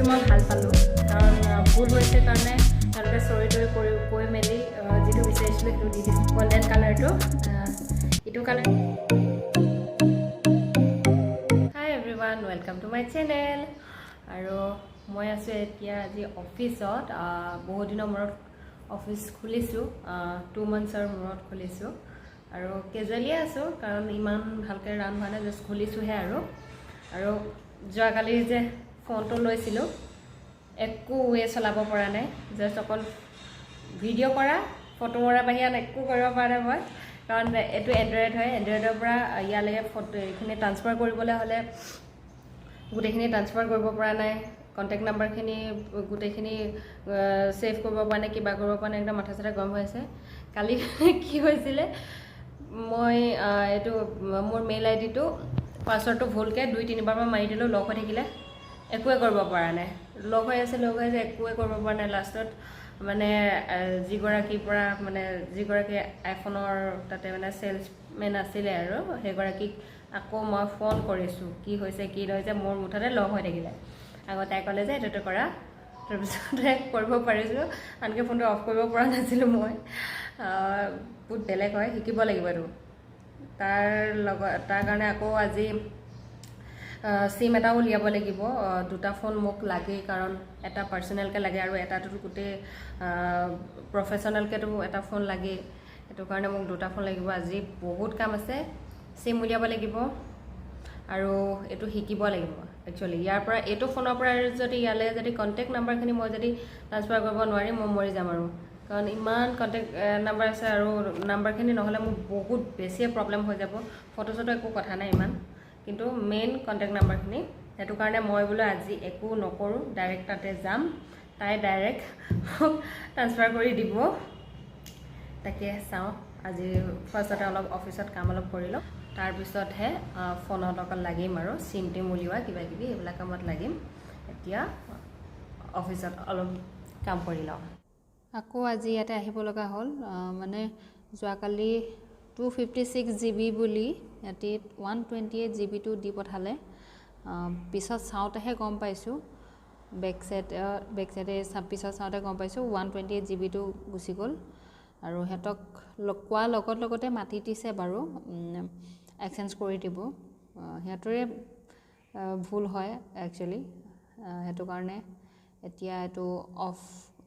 মই ভাল পালোঁ কাৰণ ভুল হৈছে কাৰণে তেওঁলোকে চৰি কৈ মেলি যিটো বিচাৰিছিলোঁ সেইটো দি দিছোঁ গল্ডেন কালাৰটো এইটো colour hi everyone welcome to my channel আৰু মই আছোঁ এতিয়া আজি অফিচত বহুত দিনৰ মূৰত অফিচ খুলিছোঁ 2 মান্থছৰ মূৰত খুলিছোঁ আৰু কেজুৱেলিয়ে আছোঁ কাৰণ ইমান ভালকৈ ৰান হোৱা নাই জাষ্ট খুলিছোঁহে আৰু যোৱাকালি যে ফোনটো লৈছিলোঁ একো ৱে চলাব পৰা নাই জাষ্ট অকল ভিডিঅ' কৰা ফটো মৰা বাহিৰে একো কৰিব পৰা নাই মই কাৰণ এইটো এণ্ড্ৰইড হয় এণ্ড্ৰইডৰ পৰা ইয়ালৈকে ফটো এইখিনি ট্ৰান্সফাৰ কৰিবলৈ হ'লে গোটেইখিনি ট্ৰান্সফাৰ কৰিব পৰা নাই কণ্টেক্ট নাম্বাৰখিনি গোটেইখিনি ছেভ কৰিব পৰা নাই কিবা কৰিব পৰা নাই একদম মাথা চাথা গৰম হৈ আছে কালি কি হৈছিলে মই এইটো মোৰ মেইল আইডিটো পাছৱৰ্ডটো ভুলকৈ 2-3 বাৰমান মাৰি দিলোঁ লক হৈ থাকিলে একোৱে কৰিব পৰা নাই লক হৈ আছে একোৱে কৰিব পৰা নাই লাষ্টত মানে যিগৰাকীৰ পৰা মানে যিগৰাকী আইফোনৰ তাতে মানে চেলছমেন আছিলে আৰু সেইগৰাকীক আকৌ মই ফোন কৰিছোঁ কি হৈছে মোৰ মুঠতে লক হৈ থাকিলে আগত তাই ক'লে যে এইটো কৰা তাৰপিছতে কৰিব পাৰিছোঁ আনকি ফোনটো অফ কৰিব পৰা নাছিলোঁ মই বহুত বেলেগ হয় শিকিব লাগিব এইটো তাৰ কাৰণে আকৌ আজি চিম এটাও উলিয়াব লাগিব দুটা ফোন মোক লাগেই কাৰণ এটা পাৰ্চনেলকৈ লাগে আৰু এটাটো গোটেই প্ৰফেশ্যনেলকৈতো এটা ফোন লাগেই সেইটো কাৰণে মোক দুটা ফোন লাগিব আজি বহুত কাম আছে চিম উলিয়াব লাগিব আৰু এইটো শিকিব লাগিব একচুৱেলি ইয়াৰ পৰা এইটো ফোনৰ পৰা যদি ইয়ালৈ যদি কণ্টেক্ট নাম্বাৰখিনি মই যদি ট্ৰান্সফাৰ কৰিব নোৱাৰিম মই মৰি যাম আৰু কাৰণ ইমান কণ্টেক্ট নাম্বাৰ আছে আৰু নাম্বাৰখিনি নহ'লে মোৰ বহুত বেছিয়ে প্ৰব্লেম হৈ যাব ফটো চটো একো কথা নাই ইমান কিন্তু মেইন কণ্টেক্ট নাম্বাৰখিনি সেইটো কাৰণে মই বোলো আজি একো নকৰোঁ ডাইৰেক্ট তাতে যাম তাই ডাইৰেক্ট মোক ট্ৰান্সফাৰ কৰি দিব তাকে চাওঁ আজি ফাৰ্ষ্টতে অলপ অফিচত কাম অলপ কৰি লওঁ তাৰপিছতহে ফোনত অকল লাগিম আৰু চিম টিম উলিওৱা কিবাকিবি এইবিলাক কামত লাগিম এতিয়া অফিচত অলপ কাম কৰি লওঁ আকৌ আজি ইয়াতে আহিব লগা হ'ল মানে যোৱাকালি 256 GB বুলি ইয়াতে 128 GBটো দি পঠালে পিছত চাওঁতেহে গম পাইছোঁ বেক চাইডে পিছত চাওঁতে গম পাইছোঁ 128 GBটো গুচি গ'ল আৰু সিহঁতক কোৱা লগতে মাতি দিছে বাৰু এক্সচেঞ্জ কৰি দিব সিহঁতৰে ভুল হয় একচুৱেলি সেইটো কাৰণে এতিয়া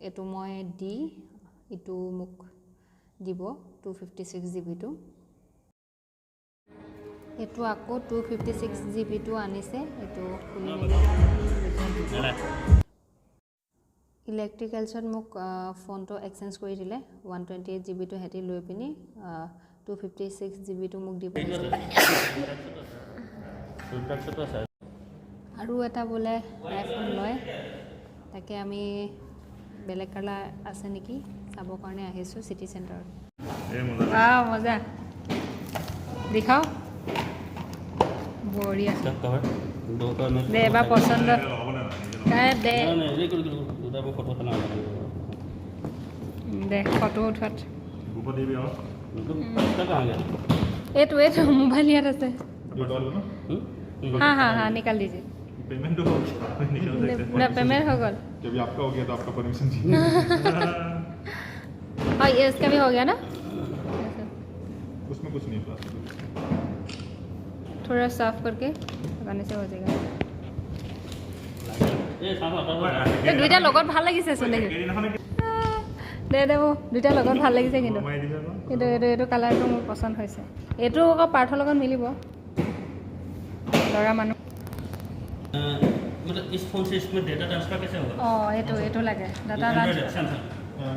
এইটো মই দি এইটো মোক দিব 256 GBটো এইটো আকৌ 256 GBটো আনিছে এইটো খুলি মেলি ইলেক্ট্ৰিকেলছত মোক ফোনটো এক্সচেঞ্জ কৰি দিলে 128 GBটো সিহঁতি লৈ পিনি 256 GBটো মোক দিব আৰু এটা বোলে আইফোন লয় তাকে আমি বেলেগ কালাৰ আছে নেকি চাবৰ কাৰণে আহিছোঁ চিটি চেণ্টাৰত মজা দেখাও বঢ়িয়া দে এবাৰ পচন্দ দে ফটো উঠোৱাত এইটো মোবাইল ইয়াত আছে हाँ निकाल दीजिए पेमेंट तो हो गया पेमेंट हो गया जब आपका हो गया तो आपका परमिशन चाहिए हाँ ये इसका भी हो गया ना उसमें कुछ नहीं थोड़ा साफ करके लगाने से हो जाएगा দুইটা লগত ভাল লাগিছে চোন দেখি দে মোৰ দুইটা লগত ভাল লাগিছে কিন্তু এইটো কালাৰটো মোৰ পচন্দ হৈছে এইটো আকৌ পাৰ্থৰ লগত মিলিব लड़ा मानु मतलब इस फोन से इसमें डेटा ट्रांसफर कैसे होगा ये लगे data transfer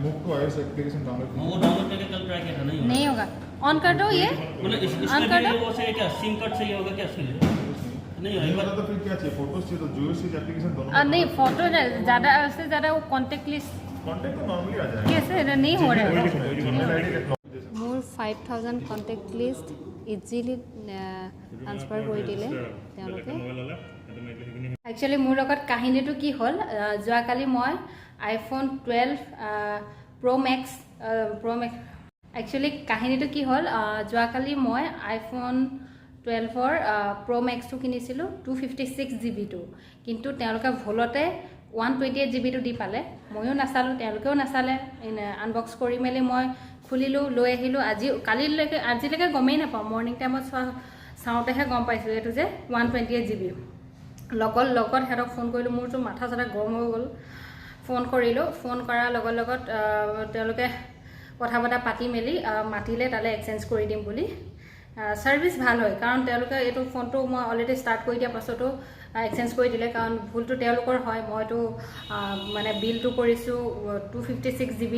move to iOS application download वो डाउनलोड करके कल ट्राई किया था नहीं होगा ऑन कर दो ये मतलब ऑन कर दो वो से क्या सिम कार्ड से ही होगा क्या इसके लिए नहीं होगा तो फिर क्या चाहिए फोटोज चाहिए तो जियोसिस एप्लीकेशन दोनों नहीं फोटो ज़्यादा से ज़्यादा वो कॉन्टेक्ट लिस्ट कांटेक्ट तो नॉर्मली आ जाएगा कैसे नहीं हो रहा है मोर 5000 कॉन्टेक्ट लिस्ट इजिली ट्रांसफार कर दिले एक्चुअली मोर लगत काहिनीটো কি হল যোৱাকালি মই আইফোন 12 প্ৰ মেক্স एक्चुअली কাহিনীটো কি হল যোৱাকালি মই আইফোন 12 প্ৰ মেক্সটো কিনিছিলোঁ 256 GB টো কিন্তু তেওঁলোকে ভুলতে 128 GB টো দি পালে ময়ো নাচালোঁ তেওঁলোকেও নাচালে আনবক্স কৰি মেলি মই খুলিলোঁ লৈ আহিলোঁ আজিলৈকে গমেই নাপাওঁ মৰ্ণিং টাইমত চাওঁতেহে গম পাইছোঁ এইটো যে 128 GB লগত সিহঁতক ফোন কৰিলোঁ মোৰতো মাথা চাথা গৰম হৈ গ'ল ফোন কৰিলোঁ ফোন কৰাৰ লগত তেওঁলোকে কথা বতৰা পাতি মেলি মাতিলে তালৈ এক্সচেঞ্জ কৰি দিম বুলি সাৰ্ভিস ভাল হয় কাৰণ তেওঁলোকে এইটো ফোনটো মই অলৰেডি ষ্টাৰ্ট কৰি দিয়া পাছতো এক্সচেঞ্জ কৰি দিলে কাৰণ ভুলটো তেওঁলোকৰ হয় মইতো মানে বিলটো কৰিছোঁ 256 GB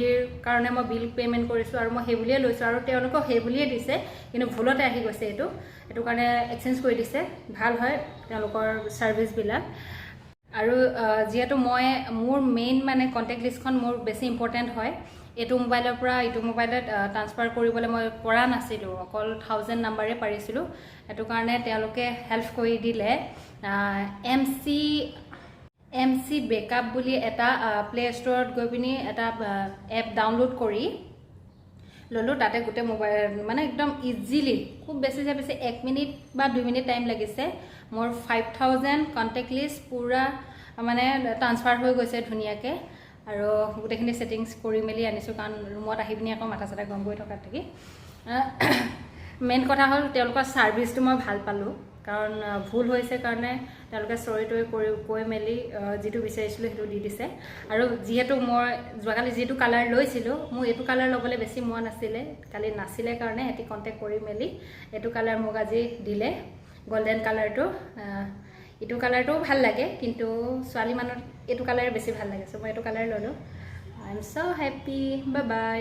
কাৰণে মই বিল পেমেন্ট কৰিছোঁ আৰু মই সেই বুলিয়ে লৈছোঁ আৰু তেওঁলোকক সেই বুলিয়ে দিছে কিন্তু ভুলতে আহি গৈছে এইটো কাৰণে এক্সচেঞ্জ কৰি দিছে ভাল হয় তেওঁলোকৰ সাৰ্ভিসবিলাক আৰু যেহেতু মই মোৰ মেইন মানে কন্টেক্ট লিষ্টখন মোৰ বেছি ইম্পৰ্টেন্ট হয় এইটো মোবাইলৰ পৰা ইটো মোবাইলত ট্ৰান্সফাৰ কৰিবলৈ মই পৰা নাছিলোঁ অকল 1000 নম্বৰে পাৰিছিলোঁ এটো কাৰণে তেওঁলোকে হেল্প কৰি দিলে MC বেকআপ বুলি এটা প্লে ষ্টৰত গৈ পিনি এটা এপ ডাউনলোড কৰি ললো তাতে গোটে মোবাইল মানে একদম ইজিলি খুব বেছি 1 মিনিট বা 2 মিনিট টাইম লাগিছে মোৰ 5000 কন্টেক্ট লিষ্ট পুৰা মানে ট্ৰান্সফাৰ হৈ গৈছে ধুনিয়াকে আৰু গোটেখিনি সেটিংস কৰি মেলি আনিছো কাৰণ ৰুমত আহি পিনি আকৌ মাথা চাটা গম গৈ থকা থাকি মেইন কথা হ'ল তেওঁলোকৰ সাৰ্ভিসটো মই ভাল পালো কাৰণ ভুল হৈছে কাৰণে তেওঁলোকে সৰিটো কৈ মেলি যেটো বিচাৰিছিলো হেতু দি দিছে আৰু যেহেতু মই যোৱাকালি যেটো কালাৰ লৈছিলো মই এটো কালাৰ লবলৈ বেছি মন আছিল কালি নাছিলে কাৰণে এটি কন্টাক্ট কৰি মেলি এটো কালাৰ মোক আজি দিলে গোল্ডেন কালাৰটো ইটো কালাৰটো ভাল লাগে কিন্তু ছোৱালী মানৰ এটো কালাৰ বেছি ভাল লাগে সো মই এটো কালাৰ ললো I am so happy bye bye